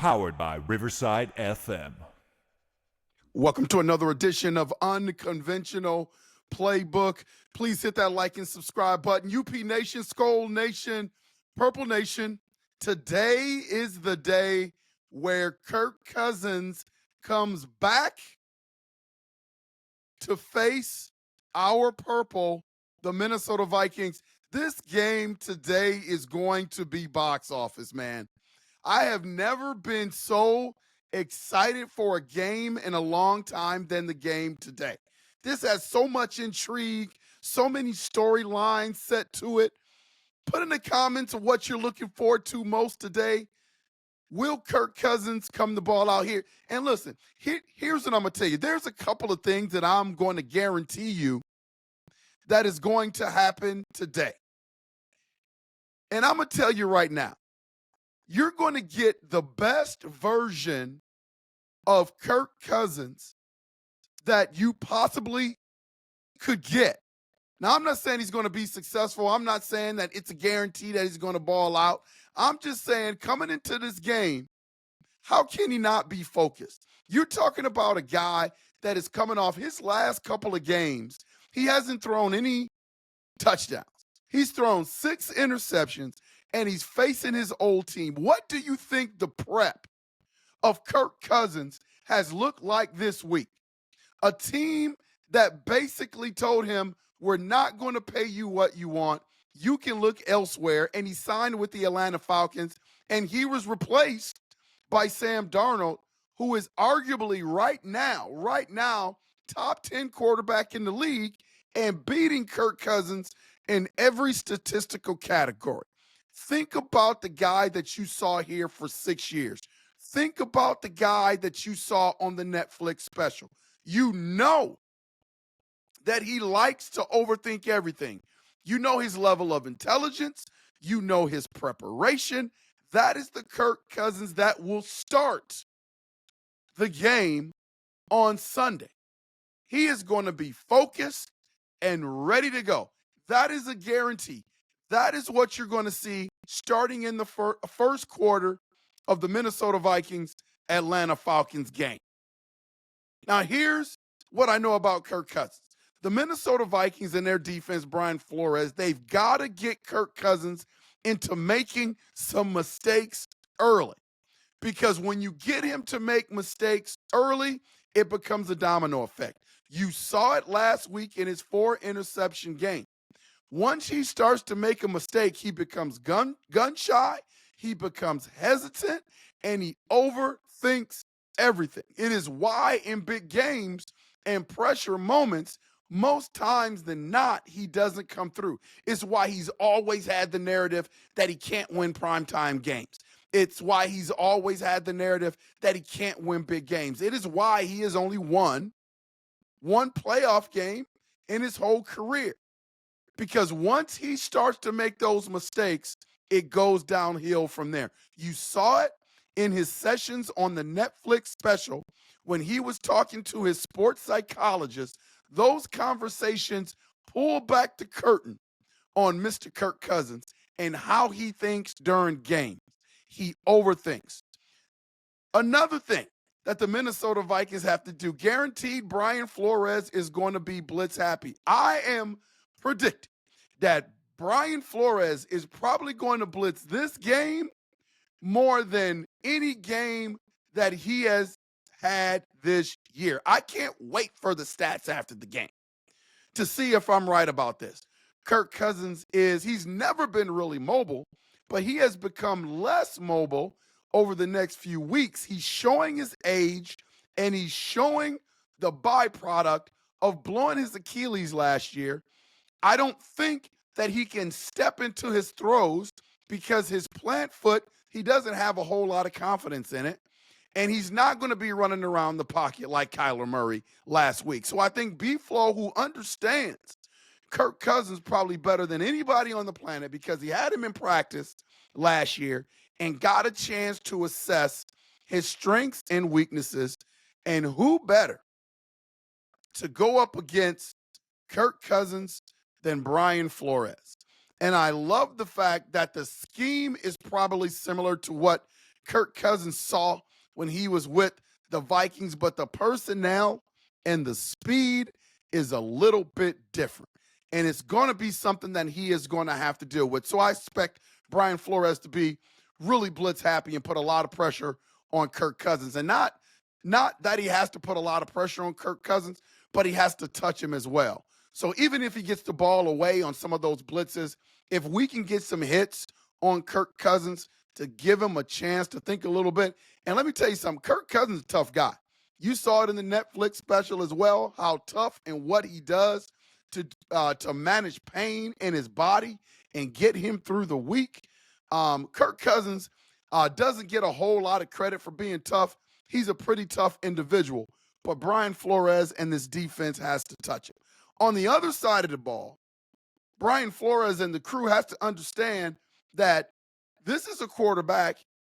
Powered by Riverside FM. Welcome to another edition of Unconventional Playbook. Please hit that like and subscribe button. UP Nation, Skull Nation, Purple Nation. Today is the day where Kirk Cousins comes back to face our purple, the Minnesota Vikings. This game today is going to be box office, man. I have never been so excited for a game in a long time than the game today. This has so much intrigue, so many storylines set to it. Put in the comments of what you're looking forward to most today. Will Kirk Cousins come the ball out here? And listen, here's what I'm going to tell you. There's a couple of things that I'm going to guarantee you that is going to happen today. And I'm going to tell you right now, you're going to get the best version of Kirk Cousins that you possibly could get. Now, I'm not saying he's going to be successful. I'm not saying that it's a guarantee that he's going to ball out. I'm just saying, coming into this game, how can he not be focused? You're talking about a guy that is coming off his last couple of games. He hasn't thrown any touchdowns. He's thrown 6 interceptions, and he's facing his old team. What do you think the prep of Kirk Cousins has looked like this week? A team that basically told him, we're not going to pay you what you want. You can look elsewhere. And he signed with the Atlanta Falcons, and he was replaced by Sam Darnold, who is arguably right now, top 10 quarterback in the league and beating Kirk Cousins in every statistical category. Think about the guy that you saw here for 6 years. Think about the guy that you saw on the Netflix special. You know that he likes to overthink everything. You know his level of intelligence. You know his preparation. That is the Kirk Cousins that will start the game on Sunday. He is going to be focused and ready to go. That is a guarantee. That is what you're going to see starting in the first quarter of the Minnesota Vikings Atlanta Falcons game. Now, here's what I know about Kirk Cousins. The Minnesota Vikings and their defense, Brian Flores, they've got to get Kirk Cousins into making some mistakes early. Because when you get him to make mistakes early, it becomes a domino effect. You saw it last week in his 4-interception game. Once he starts to make a mistake, he becomes gun shy, he becomes hesitant, and he overthinks everything. It is why in big games and pressure moments, most times than not, he doesn't come through. It's why he's always had the narrative that he can't win primetime games. It's why he's always had the narrative that he can't win big games. It is why he has only won one playoff game in his whole career. Because once he starts to make those mistakes, it goes downhill from there. You saw it in his sessions on the Netflix special when he was talking to his sports psychologist. Those conversations pull back the curtain on Mr. Kirk Cousins and how he thinks during games. He overthinks. Another thing that the Minnesota Vikings have to do, guaranteed Brian Flores is going to be blitz happy. I am predicting that Brian Flores is probably going to blitz this game more than any game that he has had this year. I can't wait for the stats after the game to see if I'm right about this. Kirk Cousins he's never been really mobile, but he has become less mobile over the next few weeks. He's showing his age, and he's showing the byproduct of blowing his Achilles last year. I don't think that he can step into his throws because his plant foot, he doesn't have a whole lot of confidence in it. And he's not going to be running around the pocket like Kyler Murray last week. So I think B-Flow, who understands Kirk Cousins probably better than anybody on the planet because he had him in practice last year and got a chance to assess his strengths and weaknesses. And who better to go up against Kirk Cousins than Brian Flores? And I love the fact that the scheme is probably similar to what Kirk Cousins saw when he was with the Vikings, but the personnel and the speed is a little bit different. And it's going to be something that he is going to have to deal with. So I expect Brian Flores to be really blitz happy and put a lot of pressure on Kirk Cousins. And not that he has to put a lot of pressure on Kirk Cousins, but he has to touch him as well. So even if he gets the ball away on some of those blitzes, if we can get some hits on Kirk Cousins to give him a chance to think a little bit. And let me tell you something, Kirk Cousins is a tough guy. You saw it in the Netflix special as well, how tough and what he does to manage pain in his body and get him through the week. Kirk Cousins doesn't get a whole lot of credit for being tough. He's a pretty tough individual, but Brian Flores and this defense has to touch it. On the other side of the ball, Brian Flores and the crew has to understand that this is a quarterback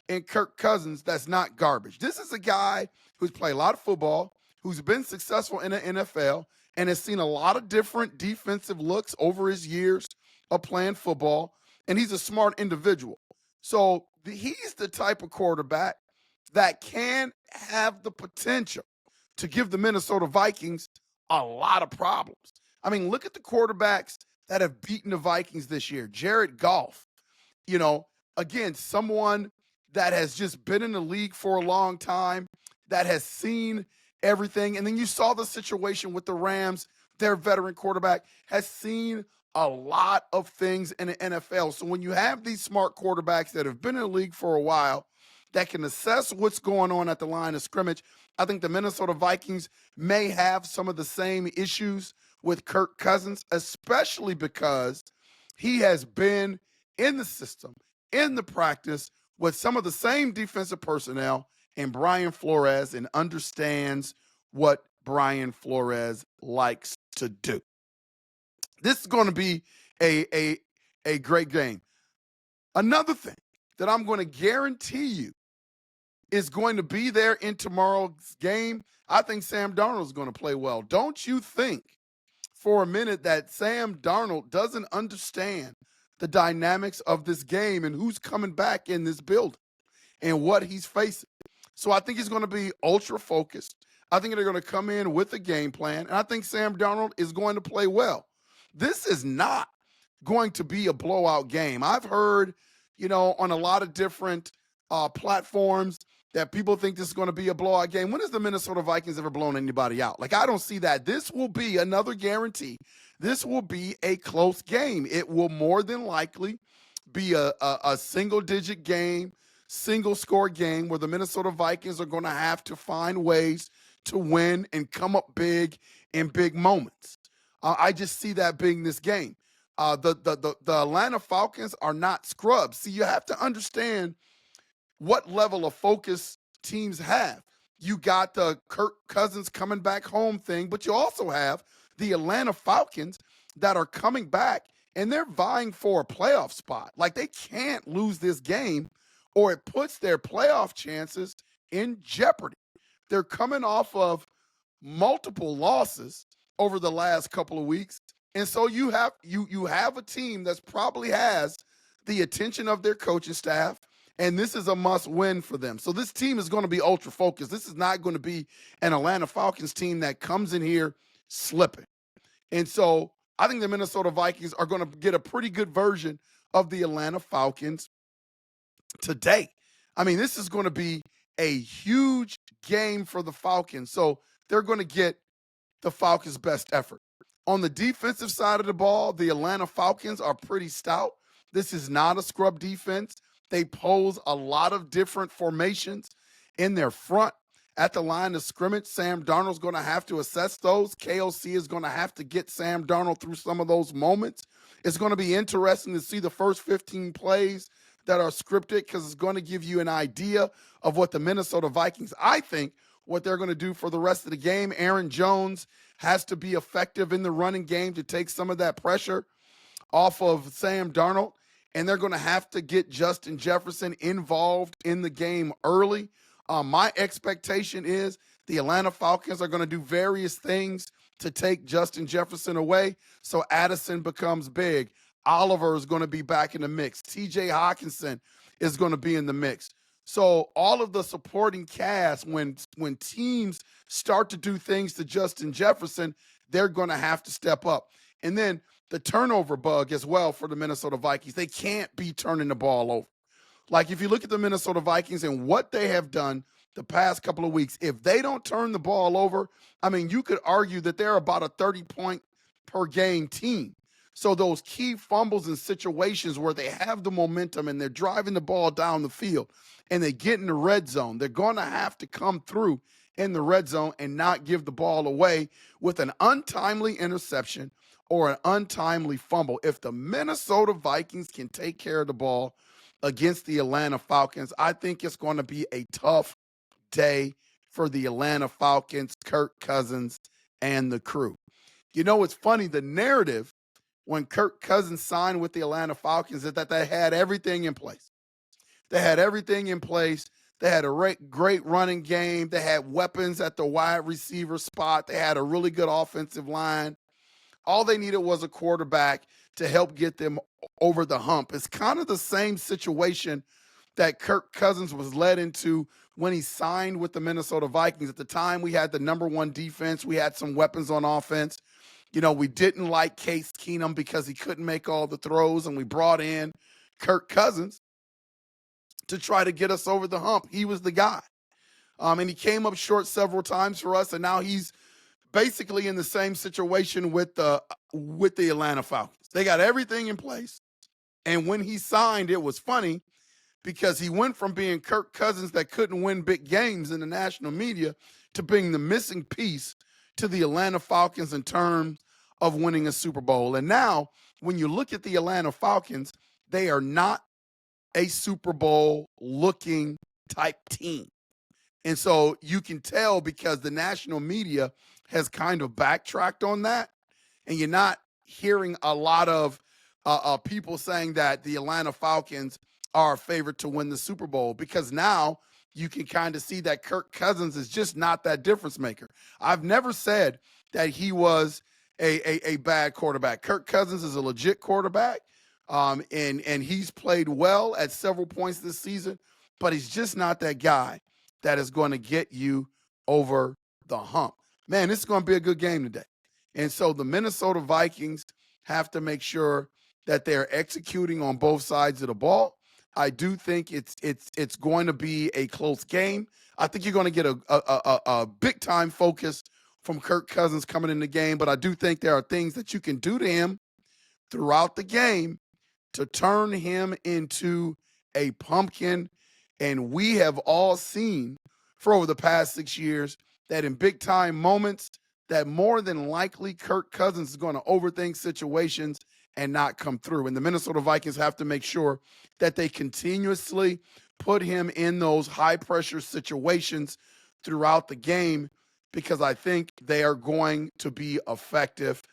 in Kirk Cousins that's not garbage. This is a guy who's played a lot of football, who's been successful in the NFL, and has seen a lot of different defensive looks over his years of playing football, and he's a smart individual. So he's the type of quarterback that can have the potential to give the Minnesota Vikings a lot of problems. I mean, look at the quarterbacks that have beaten the Vikings this year. Jared Goff, again, someone that has just been in the league for a long time, that has seen everything. And then you saw the situation with the Rams. Their veteran quarterback has seen a lot of things in the NFL. So when you have these smart quarterbacks that have been in the league for a while, that can assess what's going on at the line of scrimmage, I think the Minnesota Vikings may have some of the same issues with Kirk Cousins, especially because he has been in the system, in the practice with some of the same defensive personnel and Brian Flores, and understands what Brian Flores likes to do. This is going to be a great game. Another thing that I'm going to guarantee you is going to be there in tomorrow's game, I think Sam Darnold is going to play well. Don't you think for a minute that Sam Darnold doesn't understand the dynamics of this game and who's coming back in this building and what he's facing? So I think he's going to be ultra focused. I think they're going to come in with a game plan, and I think Sam Darnold is going to play well. This is not going to be a blowout game. I've heard, on a lot of different platforms that people think this is going to be a blowout game. When has the Minnesota Vikings ever blown anybody out? I don't see that. This will be another guarantee. This will be a close game. It will more than likely be a single-digit game, single-score game where the Minnesota Vikings are going to have to find ways to win and come up big in big moments. I just see that being this game. The Atlanta Falcons are not scrubs. See, you have to understand what level of focus teams have. You got the Kirk Cousins coming back home thing, but you also have the Atlanta Falcons that are coming back and they're vying for a playoff spot. They can't lose this game or it puts their playoff chances in jeopardy. They're coming off of multiple losses over the last couple of weeks. And so you have a team that's probably has the attention of their coaching staff, and this is a must-win for them. So this team is going to be ultra-focused. This is not going to be an Atlanta Falcons team that comes in here slipping. And so I think the Minnesota Vikings are going to get a pretty good version of the Atlanta Falcons today. I mean, this is going to be a huge game for the Falcons. So they're going to get the Falcons' best effort. On the defensive side of the ball, the Atlanta Falcons are pretty stout. This is not a scrub defense. They pose a lot of different formations in their front. At the line of scrimmage, Sam Darnold's going to have to assess those. KOC is going to have to get Sam Darnold through some of those moments. It's going to be interesting to see the first 15 plays that are scripted because it's going to give you an idea of what the Minnesota Vikings, I think, what they're going to do for the rest of the game. Aaron Jones has to be effective in the running game to take some of that pressure off of Sam Darnold. And they're going to have to get Justin Jefferson involved in the game early. My expectation is the Atlanta Falcons are going to do various things to take Justin Jefferson away. So Addison becomes big. Oliver is going to be back in the mix. TJ Hawkinson is going to be in the mix. So all of the supporting cast, when teams start to do things to Justin Jefferson, they're going to have to step up. And then the turnover bug as well for the Minnesota Vikings. They can't be turning the ball over. Like if you look at the Minnesota Vikings and what they have done the past couple of weeks, if they don't turn the ball over, I mean, you could argue that they're about a 30-point per game team. So those key fumbles and situations where they have the momentum and they're driving the ball down the field and they get in the red zone, they're going to have to come through in the red zone and not give the ball away with an untimely interception or an untimely fumble. If the Minnesota Vikings can take care of the ball against the Atlanta Falcons, I think it's going to be a tough day for the Atlanta Falcons, Kirk Cousins, and the crew. You know, it's funny, the narrative when Kirk Cousins signed with the Atlanta Falcons is that they had everything in place. They had everything in place. They had a great running game. They had weapons at the wide receiver spot. They had a really good offensive line. All they needed was a quarterback to help get them over the hump. It's kind of the same situation that Kirk Cousins was led into when he signed with the Minnesota Vikings. At the time, we had the number one defense. We had some weapons on offense. You know, we didn't like Case Keenum because he couldn't make all the throws, and we brought in Kirk Cousins to try to get us over the hump. He was the guy. And he came up short several times for us, and now he's basically in the same situation with the Atlanta Falcons. They got everything in place. And when he signed, it was funny because he went from being Kirk Cousins that couldn't win big games in the national media to being the missing piece to the Atlanta Falcons in terms of winning a Super Bowl. And now, when you look at the Atlanta Falcons, they are not a Super Bowl looking type team. And so you can tell because the national media has kind of backtracked on that. And you're not hearing a lot of people saying that the Atlanta Falcons are a favorite to win the Super Bowl because now you can kind of see that Kirk Cousins is just not that difference maker. I've never said that he was a bad quarterback. Kirk Cousins is a legit quarterback, and he's played well at several points this season, but he's just not that guy that is going to get you over the hump. Man, this is going to be a good game today. And so the Minnesota Vikings have to make sure that they're executing on both sides of the ball. I do think it's going to be a close game. I think you're going to get a big time focus from Kirk Cousins coming in the game, but I do think there are things that you can do to him throughout the game to turn him into a pumpkin. And we have all seen for over the past 6 years that in big time moments that more than likely Kirk Cousins is going to overthink situations and not come through. And the Minnesota Vikings have to make sure that they continuously put him in those high pressure situations throughout the game because I think they are going to be effective.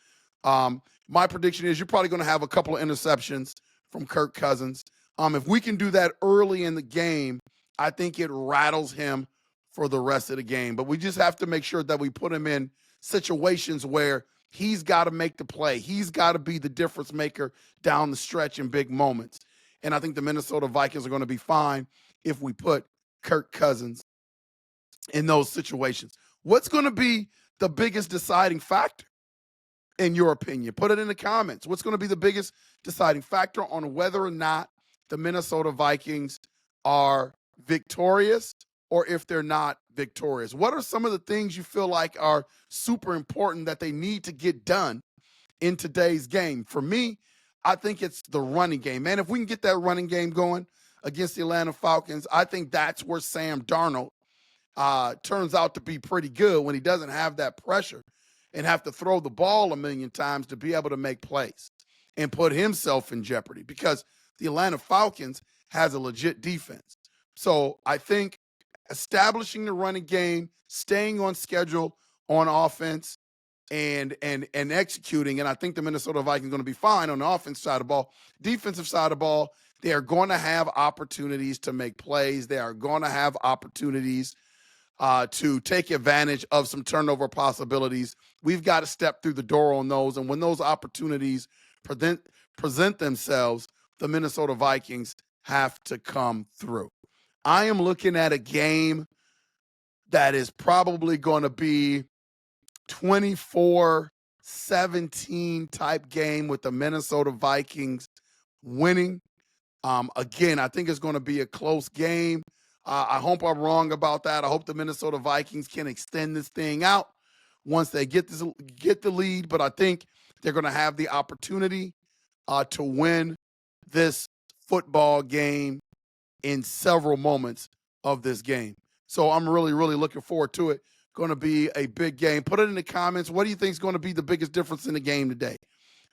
My prediction is you're probably going to have a couple of interceptions from Kirk Cousins. If we can do that early in the game, I think it rattles him for the rest of the game. But we just have to make sure that we put him in situations where he's got to make the play. He's got to be the difference maker down the stretch in big moments. And I think the Minnesota Vikings are going to be fine if we put Kirk Cousins in those situations. What's going to be the biggest deciding factor, in your opinion? Put it in the comments. What's going to be the biggest deciding factor on whether or not the Minnesota Vikings are victorious or if they're not victorious? What are some of the things you feel like are super important that they need to get done in today's game? For me, I think it's the running game. Man, if we can get that running game going against the Atlanta Falcons, I think that's where Sam Darnold turns out to be pretty good when he doesn't have that pressure and have to throw the ball a million times to be able to make plays and put himself in jeopardy because the Atlanta Falcons has a legit defense. So I think establishing the running game, staying on schedule on offense, and executing, and I think the Minnesota Vikings are going to be fine on the offensive side of the ball. Defensive side of the ball, they are going to have opportunities to make plays. They are going to have opportunities to take advantage of some turnover possibilities. We've got to step through the door on those, and when those opportunities present themselves, the Minnesota Vikings have to come through. I am looking at a game that is probably going to be 24-17 type game with the Minnesota Vikings winning. Again, I think it's going to be a close game. I hope I'm wrong about that. I hope the Minnesota Vikings can extend this thing out once they get the lead. But I think they're going to have the opportunity to win this football game in several moments of this game. So I'm really, really looking forward to it. Going to be a big game. Put it in the comments. What do you think is going to be the biggest difference in the game today?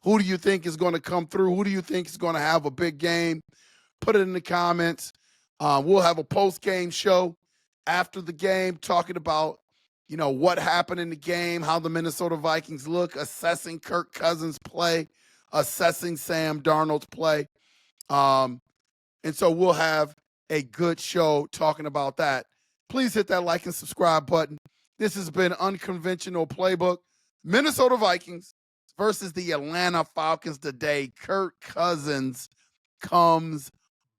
Who do you think is going to come through? Who do you think is going to have a big game? Put it in the comments. We'll have a post-game show after the game talking about, what happened in the game, how the Minnesota Vikings look, assessing Kirk Cousins' play, assessing Sam Darnold's play. And so we'll have a good show talking about that. Please hit that like and subscribe button. This has been Unconventional Playbook. Minnesota Vikings versus the Atlanta Falcons today. Kirk Cousins comes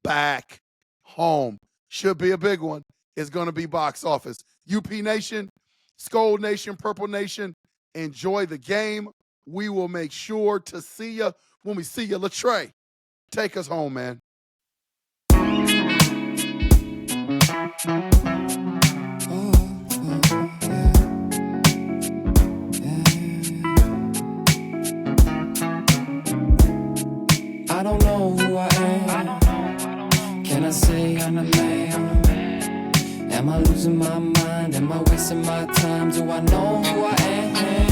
back home. Should be a big one. It's going to be box office. UP Nation, Skull Nation, Purple Nation, enjoy the game. We will make sure to see you when we see you. Latre, take us home, man. I don't know who I am. Can I say I'm a man? Am I losing my mind? Am I wasting my time? Do I know who I am?